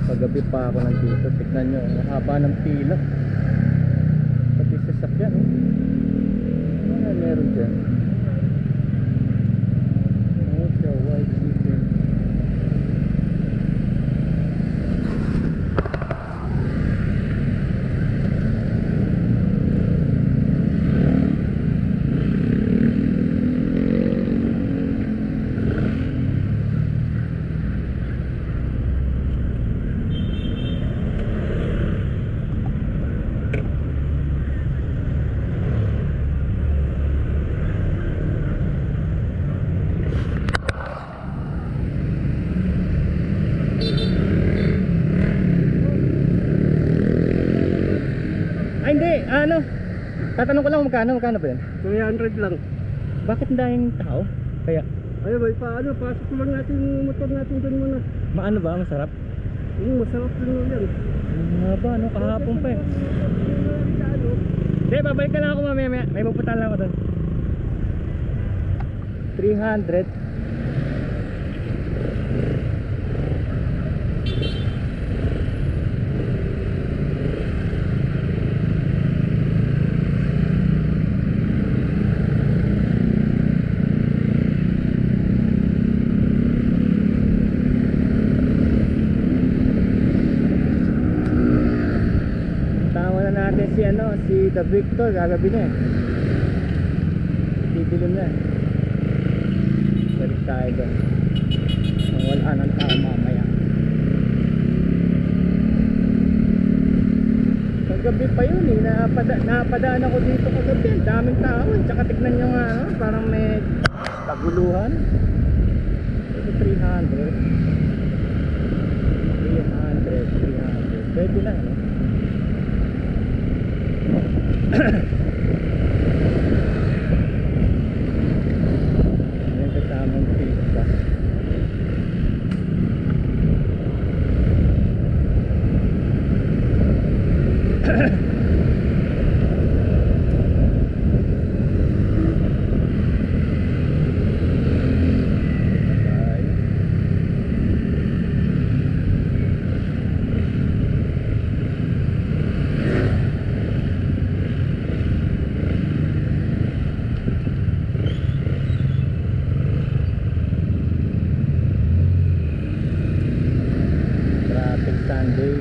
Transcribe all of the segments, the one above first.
Paggabi pa ako nandito, tignan nyo, ang haba ng pila. Pati sasakyan, ano meron dyan? Oh, siya, white chicken. Ay hindi, ano? Tatanong ko lang magkano ba yun? 300 lang. Bakit ang daming tao? Kaya, Ay, bay, paano? Pasok lang natin yung motor natin doon muna. maano ba? Masarap? Masarap din yan. Nga ba, ano? Kahapon pa eh. Hindi, babalik ka lang ako mamaya. May pupuntahan lang ako doon. 300. Si ano, si The Victor, gagabi na eh. Didilim na eh. Balik tayo doon. Ang wala ng tao mamaya. Kagabi pa yun eh, napadaan ako dito kagabi. Ang daming tao eh. Tsaka tignan nyo nga, ano, parang may kaguluhan. Ito 300. Pwede lang, no? Yan kasamang pizza. Sunday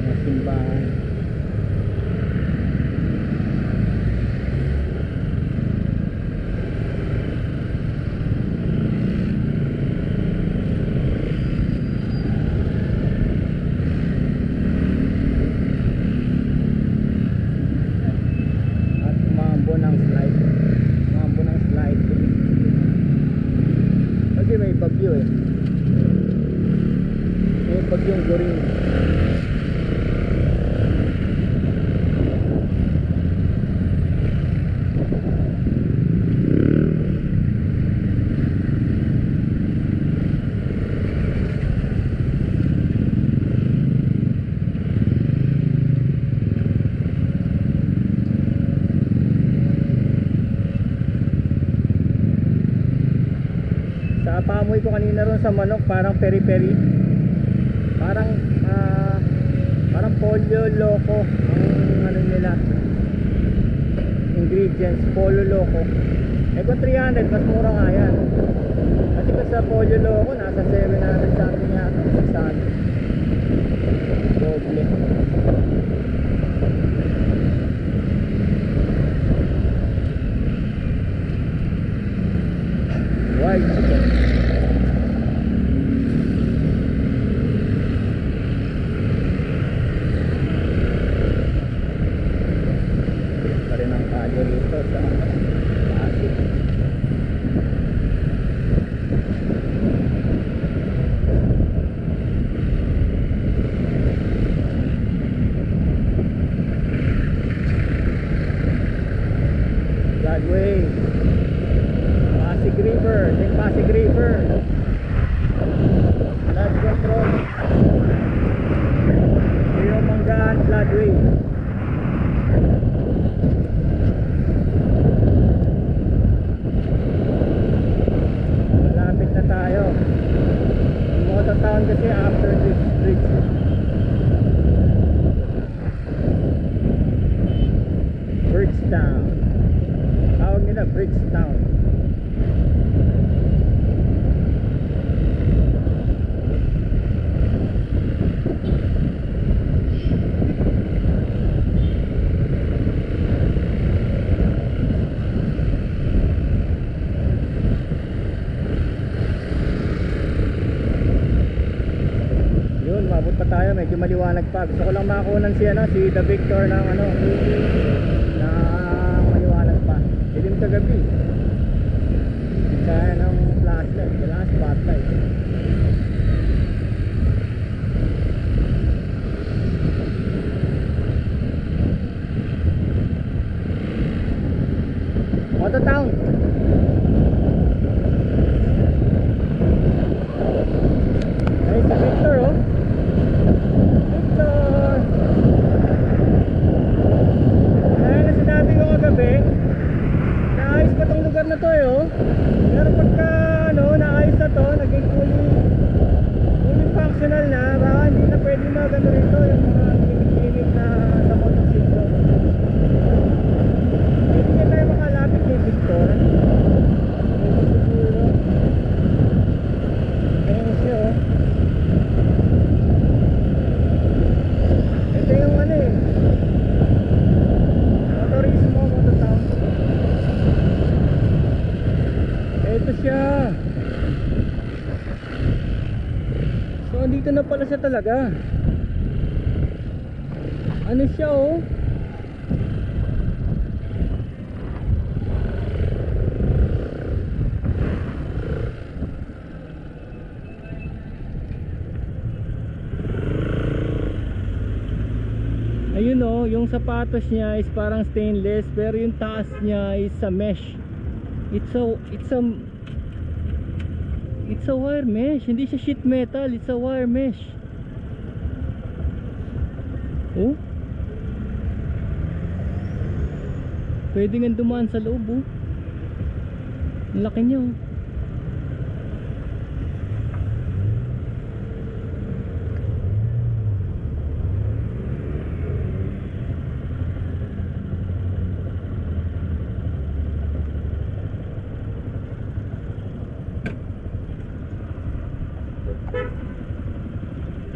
na simbahan. At umambo ng slide. Umambo ng slide kasi may bagyo eh. Bagyong Goring. Sa paamoy ko kanina ron sa manok, parang peri-peri. Parang pollo loco ang ano nila ingredients, pollo loco. Kung 300 mas mura nga yan kasi sa pollo loco nasa 700 something yata, 600 doble. White chicken. Dito sa Pasig. Fladway, Pasig River, Pasig River, flood control, Rio Manggaan, Fladway. kasi after this bridge. Bridgetown. Tawag nila Bridgetown. Mabot pa tayo, medyo maliwanag pa. Gusto ko lang makakunan si The Victor ng na maliwanag pa. Dilim kagabi. Kaya ng flashlight, kailangan spotlight. Mototown. Ay, si Victor oh. Naayos pa tong lugar na to oh. Pero pagka naayos na to, naging fully functional na, baka hindi na pwede magano rito yung mga clinic na sa motosiklo. Hindi na tayo makalapit kay Victor. Siguro ayun siya oh. Ito yung Motorismo, Mototown. Ito siya. So andito na pala siya talaga. Ano siya oh? Ayun oh, yung sapatos niya is parang stainless pero yung taas niya is sa mesh. It's a wire mesh, hindi siya sheet metal, it's a wire mesh. Oh. Pwede nga dumaan sa loob oh. Ang laki niya oh.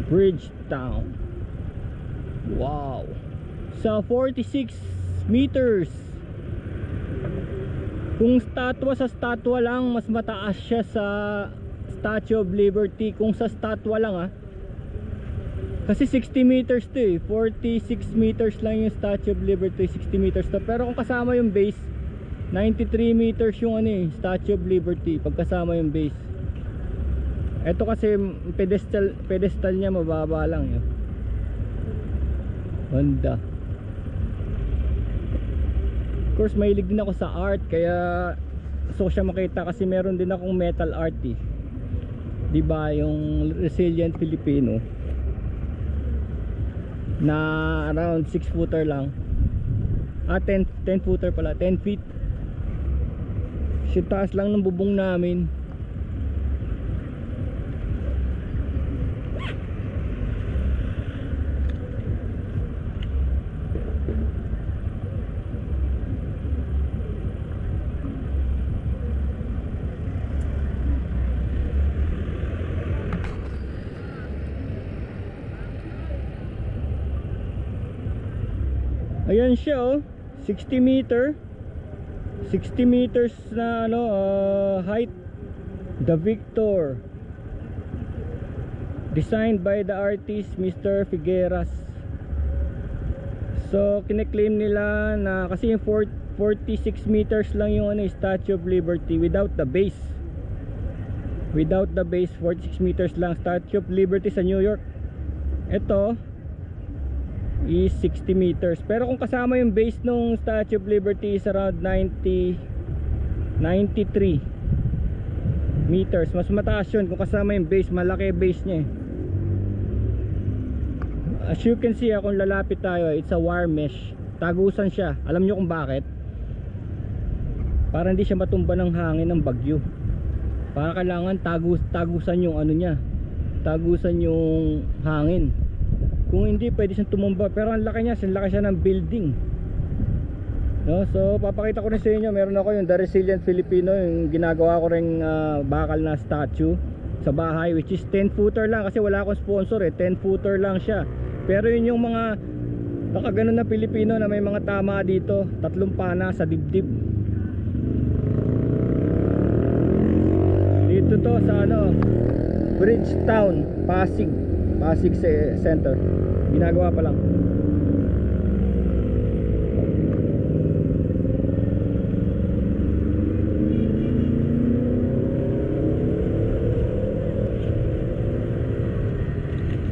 Bridgetown. Wow. Sa 46 meters. Kung sa statwa lang, mas mataas siya sa Statue of Liberty. Kung sa statwa lang kasi 60 meters to 46 meters lang yung Statue of Liberty, 60 meters to. Pero kung kasama yung base, 93 meters yung Statue of Liberty pagkasama yung base. Ito kasi pedestal niya mababa lang yun. Honda. Of course mahilig din ako sa art, kaya gusto ko siya makita kasi meron din akong metal art diba, yung Resilient Filipino na around 6 footer lang. 10 footer pala, 10 feet. Si taas lang ng bubong namin. Ayan siya oh, 60 meters na height. The Victor, designed by the artist Mr. Figueras. So kine-claim nila na kasi yung 46 meters lang yung Statue of Liberty without the base. Without the base, 46 meters lang Statue of Liberty sa New York. Ito is 60 meters. Pero kung kasama yung base nung Statue of Liberty is around 93 meters. Mas mataas yun kung kasama yung base. Malaki base niya As you can see kung lalapit tayo, it's a wire mesh. Tagusan siya. Alam nyo kung bakit? Para hindi siya matumba ng hangin ng bagyo. Para kailangan tagusan yung niya, tagusan yung hangin. Kung hindi, pwede siyang tumumba. Pero ang laki niya, ng building, no? So papakita ko rin sa inyo, meron ako yung The Resilient Filipino, yung ginagawa ko rin bakal na statue sa bahay, which is 10 footer lang kasi wala akong sponsor 10 footer lang siya. Pero yun yung mga nakaganon na Pilipino na may mga tama dito, 3 pana sa dibdib. Dito to sa Bridgetown, Pasig Center. Ginagawa pa lang.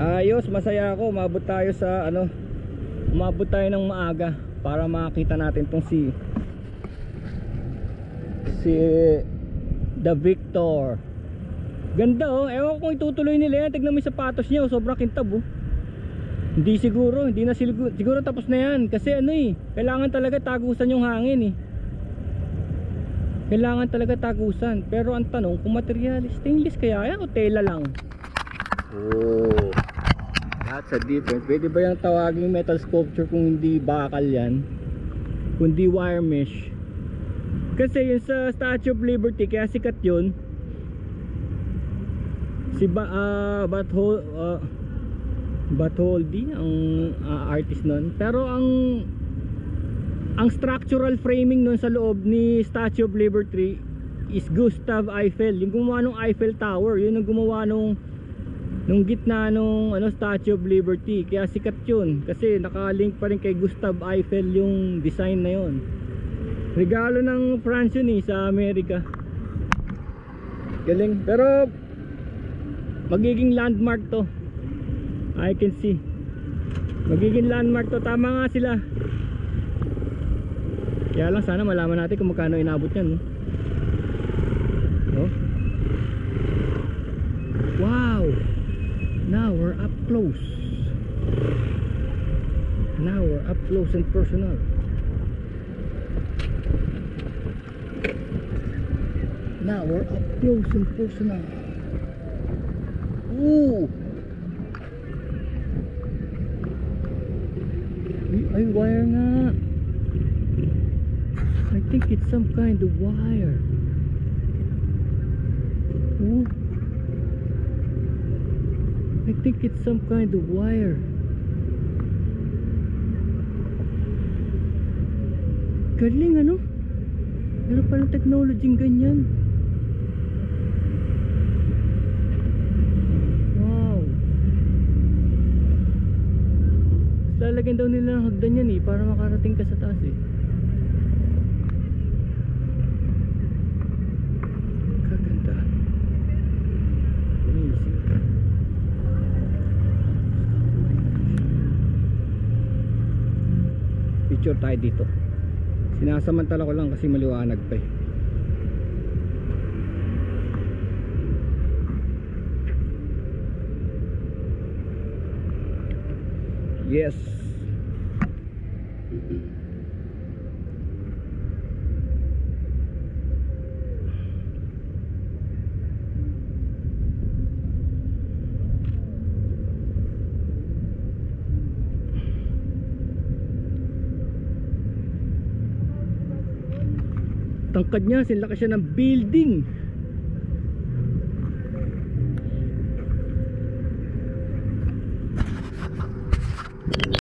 Ayos, masaya ako. Umabot tayo ng maaga para makita natin tong si The Victor. Ganda ewan ko kung itutuloy nila yan. Tignan mo yung sapatos niya, sobrang kintab Hindi na siguro tapos na yan. Kasi kailangan talaga tagusan yung hangin Kailangan talaga tagusan. Pero ang tanong kung material, stainless kaya yan o tela lang? That's a difference. Pwede ba yung tawaging metal sculpture kung hindi bakal yan, kundi wire mesh? Kasi yung sa Statue of Liberty, kaya sikat yun, si Batholdi ang artist nun. Pero ang structural framing nun sa loob ni Statue of Liberty is Gustav Eiffel. Yung gumawa ng Eiffel Tower, yun ang gumawa nung gitna nung Statue of Liberty. Kaya sikat yun kasi nakalink pa rin kay Gustav Eiffel yung design na yun. Regalo ng France yun sa Amerika. Galing. Pero magiging landmark to, I can see. Magiging landmark to. Tama nga sila. Kaya lang sana malaman natin kung magkano inabot yan Wow. Now we're up close. Now we're up close and personal. Now we're up close and personal. Ooh. Ay, wire nga. I think it's some kind of wire. Ooh. I think it's some kind of wire. Galing meron palang technology ganyan. Wow. Lalagyan daw nila ng hagdan yan para makarating ka sa taas Kaganda. Amazing. Picture tayo dito. Sinasamantala ko lang kasi maliwanag pa Yes. Tangkad niya, sinlaki siya ng building.